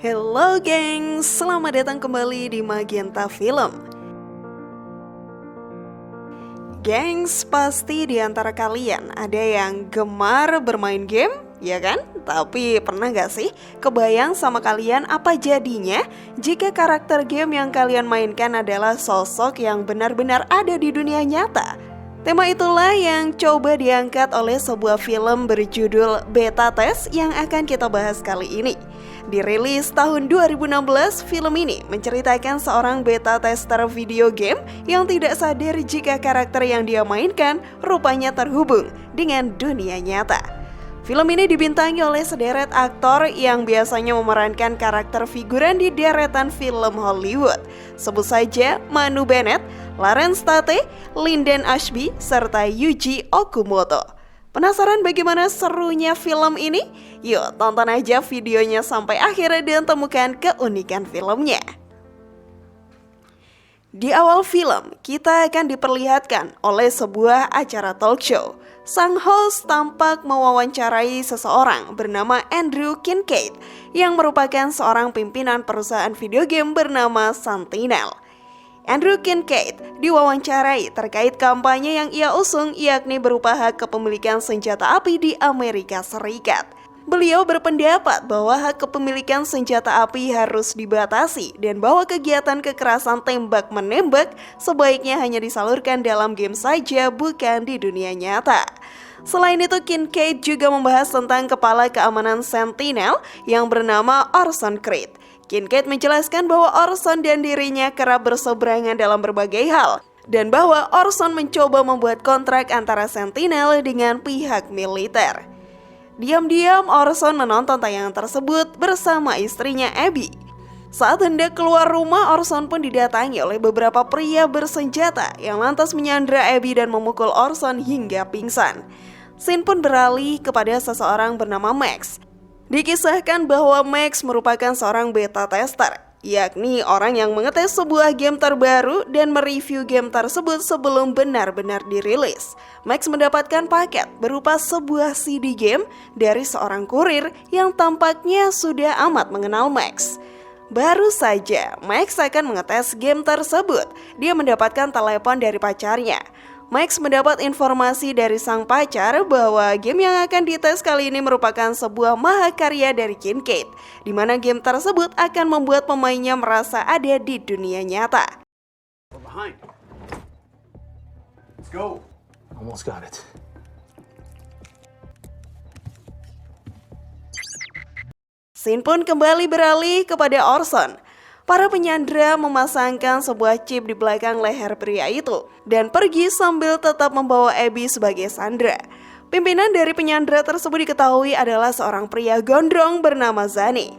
Hello gengs, selamat datang kembali di Magenta Film. Gengs, pasti di antara kalian ada yang gemar bermain game, ya kan? Tapi pernah gak sih kebayang sama kalian apa jadinya jika karakter game yang kalian mainkan adalah sosok yang benar-benar ada di dunia nyata? Tema itulah yang coba diangkat oleh sebuah film berjudul Beta Test yang akan kita bahas kali ini. Dirilis tahun 2016, film ini menceritakan seorang beta tester video game yang tidak sadar jika karakter yang dia mainkan rupanya terhubung dengan dunia nyata. Film ini dibintangi oleh sederet aktor yang biasanya memerankan karakter figuran di deretan film Hollywood. Sebut saja Manu Bennett, Lawrence Tate, Linden Ashby, serta Yuji Okumoto. Penasaran bagaimana serunya film ini? Yuk tonton aja videonya sampai akhir dan temukan keunikan filmnya. Di awal film, kita akan diperlihatkan oleh sebuah acara talk show. Sang host tampak mewawancarai seseorang bernama Andrew Kincaid yang merupakan seorang pimpinan perusahaan video game bernama Sentinel. Andrew Kincaid diwawancarai terkait kampanye yang ia usung, yakni berupa hak kepemilikan senjata api di Amerika Serikat. Beliau berpendapat bahwa hak kepemilikan senjata api harus dibatasi dan bahwa kegiatan kekerasan tembak-menembak sebaiknya hanya disalurkan dalam game saja, bukan di dunia nyata. Selain itu, Kincaid juga membahas tentang kepala keamanan Sentinel yang bernama Orson Creed. Kincaid menjelaskan bahwa Orson dan dirinya kerap berseberangan dalam berbagai hal, dan bahwa Orson mencoba membuat kontrak antara Sentinel dengan pihak militer. Diam-diam Orson menonton tayangan tersebut bersama istrinya Abby. Saat hendak keluar rumah, Orson pun didatangi oleh beberapa pria bersenjata yang lantas menyandra Abby dan memukul Orson hingga pingsan. Scene pun beralih kepada seseorang bernama Max. Dikisahkan bahwa Max merupakan seorang beta tester, yakni orang yang mengetes sebuah game terbaru dan mereview game tersebut sebelum benar-benar dirilis. Max mendapatkan paket berupa sebuah CD game dari seorang kurir yang tampaknya sudah amat mengenal Max. Baru saja Max akan mengetes game tersebut, dia mendapatkan telepon dari pacarnya. Max mendapat informasi dari sang pacar bahwa game yang akan dites kali ini merupakan sebuah mahakarya dari Kincaid, di mana game tersebut akan membuat pemainnya merasa ada di dunia nyata. Let's go. Almost got it. Scene pun kembali beralih kepada Orson. Para penyandra memasangkan sebuah chip di belakang leher pria itu dan pergi sambil tetap membawa Abby sebagai sandera. Pimpinan dari penyandra tersebut diketahui adalah seorang pria gondrong bernama Zane.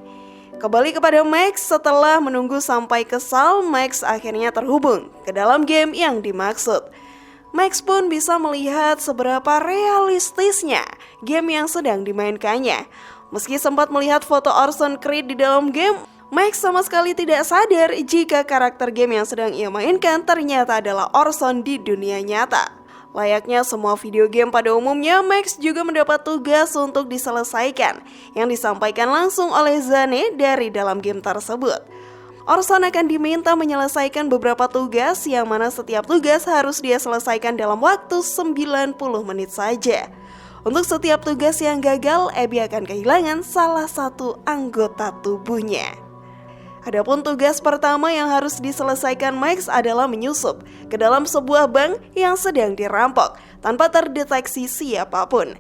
Kembali kepada Max, setelah menunggu sampai kesal, Max akhirnya terhubung ke dalam game yang dimaksud. Max pun bisa melihat seberapa realistisnya game yang sedang dimainkannya. Meski sempat melihat foto Orson Creed di dalam game, Max sama sekali tidak sadar jika karakter game yang sedang ia mainkan ternyata adalah Orson di dunia nyata. Layaknya semua video game pada umumnya, Max juga mendapat tugas untuk diselesaikan yang disampaikan langsung oleh Zane dari dalam game tersebut. Orson akan diminta menyelesaikan beberapa tugas yang mana setiap tugas harus dia selesaikan dalam waktu 90 menit saja. Untuk setiap tugas yang gagal, Abby akan kehilangan salah satu anggota tubuhnya. Adapun tugas pertama yang harus diselesaikan Max adalah menyusup ke dalam sebuah bank yang sedang dirampok tanpa terdeteksi siapapun.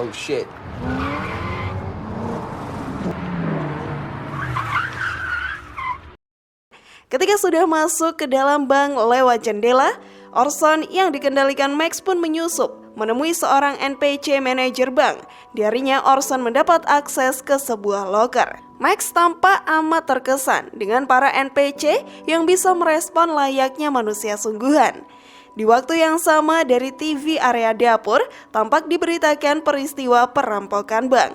Oh shit. Ketika sudah masuk ke dalam bank lewat jendela, Orson yang dikendalikan Max pun menyusup, menemui seorang NPC manajer bank. Darinya Orson mendapat akses ke sebuah loker. Max tampak amat terkesan dengan para NPC yang bisa merespon layaknya manusia sungguhan. Di waktu yang sama dari TV area dapur, tampak diberitakan peristiwa perampokan bank.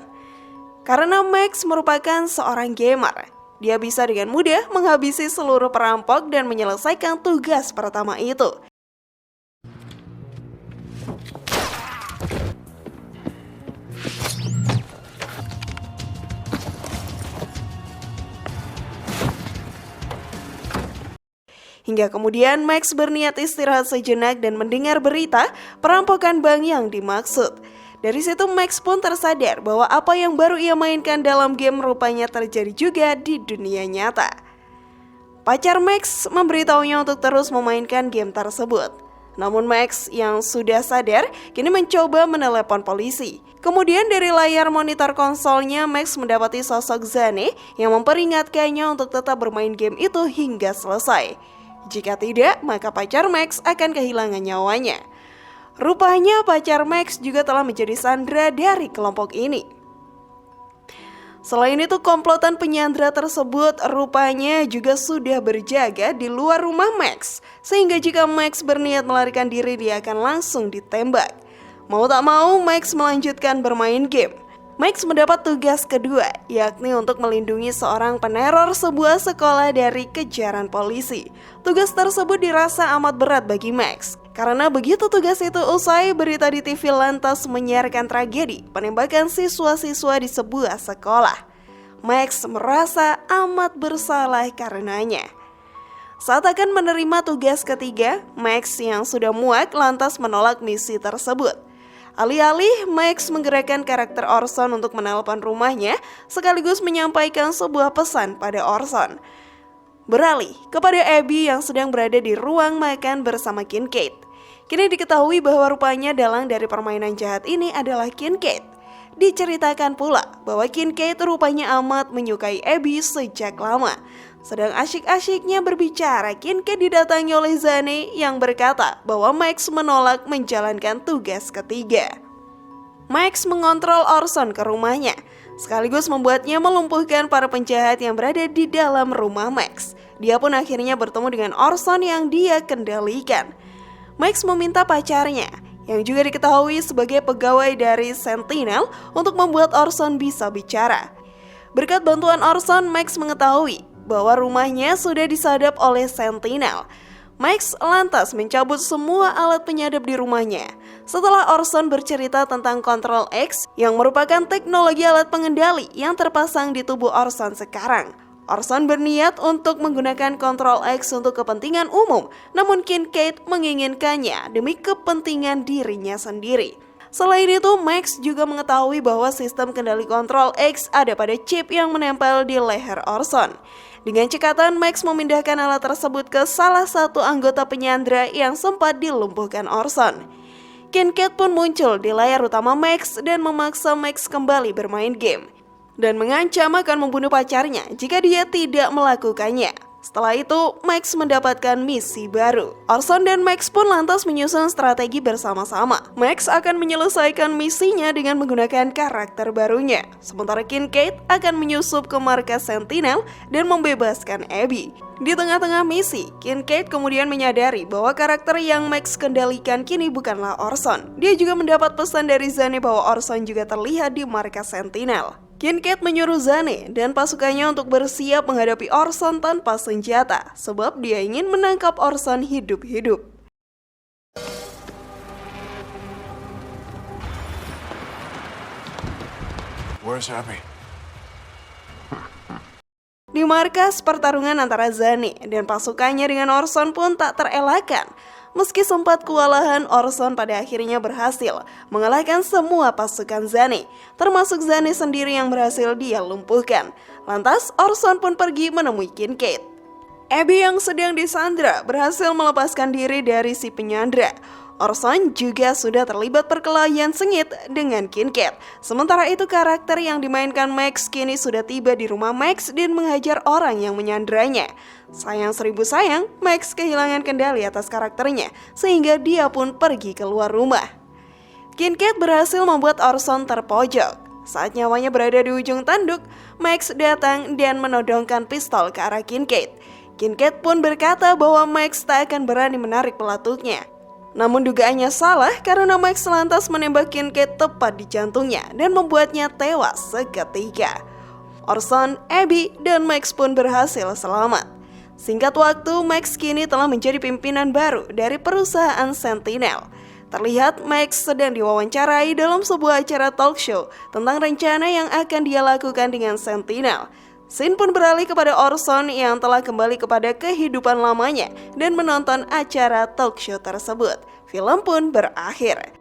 Karena Max merupakan seorang gamer, dia bisa dengan mudah menghabisi seluruh perampok dan menyelesaikan tugas pertama itu. Hingga kemudian Max berniat istirahat sejenak dan mendengar berita perampokan bank yang dimaksud. Dari situ Max pun tersadar bahwa apa yang baru ia mainkan dalam game rupanya terjadi juga di dunia nyata. Pacar Max memberitahunya untuk terus memainkan game tersebut. Namun Max yang sudah sadar kini mencoba menelepon polisi. Kemudian dari layar monitor konsolnya Max mendapati sosok Zane yang memperingatkannya untuk tetap bermain game itu hingga selesai. Jika tidak, maka pacar Max akan kehilangan nyawanya. Rupanya pacar Max juga telah menjadi sandera dari kelompok ini. Selain itu, komplotan penyandra tersebut rupanya juga sudah berjaga di luar rumah Max, sehingga jika Max berniat melarikan diri dia akan langsung ditembak. Mau tak mau, Max melanjutkan bermain game. Max mendapat tugas kedua, yakni untuk melindungi seorang peneror sebuah sekolah dari kejaran polisi. Tugas tersebut dirasa amat berat bagi Max, karena begitu tugas itu usai, berita di TV lantas menyiarkan tragedi penembakan siswa-siswa di sebuah sekolah. Max merasa amat bersalah karenanya. Saat akan menerima tugas ketiga, Max yang sudah muak lantas menolak misi tersebut. Alih-alih, Max menggerakkan karakter Orson untuk menelpon rumahnya sekaligus menyampaikan sebuah pesan pada Orson. Beralih kepada Abby yang sedang berada di ruang makan bersama Kincaid. Kini diketahui bahwa rupanya dalang dari permainan jahat ini adalah Kincaid. Diceritakan pula bahwa Kincaid rupanya amat menyukai Abby sejak lama. Sedang asyik-asyiknya berbicara, Kincaid didatangi oleh Zane yang berkata bahwa Max menolak menjalankan tugas ketiga. Max mengontrol Orson ke rumahnya, sekaligus membuatnya melumpuhkan para penjahat yang berada di dalam rumah Max. Dia pun akhirnya bertemu dengan Orson yang dia kendalikan. Max meminta pacarnya, yang juga diketahui sebagai pegawai dari Sentinel, untuk membuat Orson bisa bicara. Berkat bantuan Orson, Max mengetahui bahwa rumahnya sudah disadap oleh Sentinel. Max lantas mencabut semua alat penyadap di rumahnya. Setelah Orson bercerita tentang Control X yang merupakan teknologi alat pengendali yang terpasang di tubuh Orson sekarang. Orson berniat untuk menggunakan Control X untuk kepentingan umum, namun Kincaid menginginkannya demi kepentingan dirinya sendiri. Selain itu, Max juga mengetahui bahwa sistem kendali Control X ada pada chip yang menempel di leher Orson. Dengan cekatan, Max memindahkan alat tersebut ke salah satu anggota penyandra yang sempat dilumpuhkan Orson. Kincaid pun muncul di layar utama Max dan memaksa Max kembali bermain game, dan mengancam akan membunuh pacarnya jika dia tidak melakukannya. Setelah itu, Max mendapatkan misi baru. Orson dan Max pun lantas menyusun strategi bersama-sama. Max akan menyelesaikan misinya dengan menggunakan karakter barunya, sementara Kincaid akan menyusup ke markas Sentinel dan membebaskan Abby. Di tengah-tengah misi, Kincaid kemudian menyadari bahwa karakter yang Max kendalikan kini bukanlah Orson. Dia juga mendapat pesan dari Zane bahwa Orson juga terlihat di markas Sentinel. Kincaid menyuruh Zane dan pasukannya untuk bersiap menghadapi Orson tanpa senjata, sebab dia ingin menangkap Orson hidup-hidup. Where's Abby? Di markas, pertarungan antara Zane dan pasukannya dengan Orson pun tak terelakkan. Meski sempat kewalahan, Orson pada akhirnya berhasil mengalahkan semua pasukan Zane, termasuk Zane sendiri yang berhasil dia lumpuhkan. Lantas, Orson pun pergi menemui Kincaid. Abby yang sedang disandra berhasil melepaskan diri dari si penyandra. Orson juga sudah terlibat perkelahian sengit dengan Kincaid. Sementara itu, karakter yang dimainkan Max kini sudah tiba di rumah Max dan menghajar orang yang menyandranya. Sayang seribu sayang, Max kehilangan kendali atas karakternya, sehingga dia pun pergi keluar rumah. Kincaid berhasil membuat Orson terpojok. Saat nyawanya berada di ujung tanduk, Max datang dan menodongkan pistol ke arah Kincaid. Kincaid pun berkata bahwa Max tak akan berani menarik pelatuknya. Namun dugaannya salah karena Max lantas menembak Kincaid tepat di jantungnya dan membuatnya tewas seketika. Orson, Abby, dan Max pun berhasil selamat. Singkat waktu, Max kini telah menjadi pimpinan baru dari perusahaan Sentinel. Terlihat Max sedang diwawancarai dalam sebuah acara talk show tentang rencana yang akan dia lakukan dengan Sentinel. Scene pun beralih kepada Orson yang telah kembali kepada kehidupan lamanya dan menonton acara talk show tersebut. Film pun berakhir.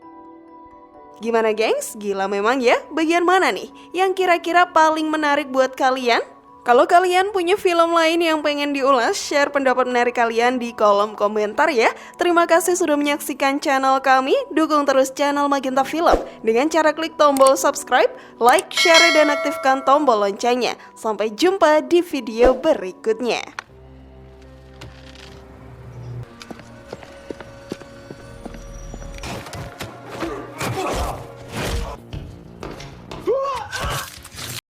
Gimana gengs? Gila memang ya? Bagian mana nih yang kira-kira paling menarik buat kalian? Kalau kalian punya film lain yang pengen diulas, share pendapat menarik kalian di kolom komentar ya. Terima kasih sudah menyaksikan channel kami. Dukung terus channel Magenta Film dengan cara klik tombol subscribe, like, share, dan aktifkan tombol loncengnya. Sampai jumpa di video berikutnya.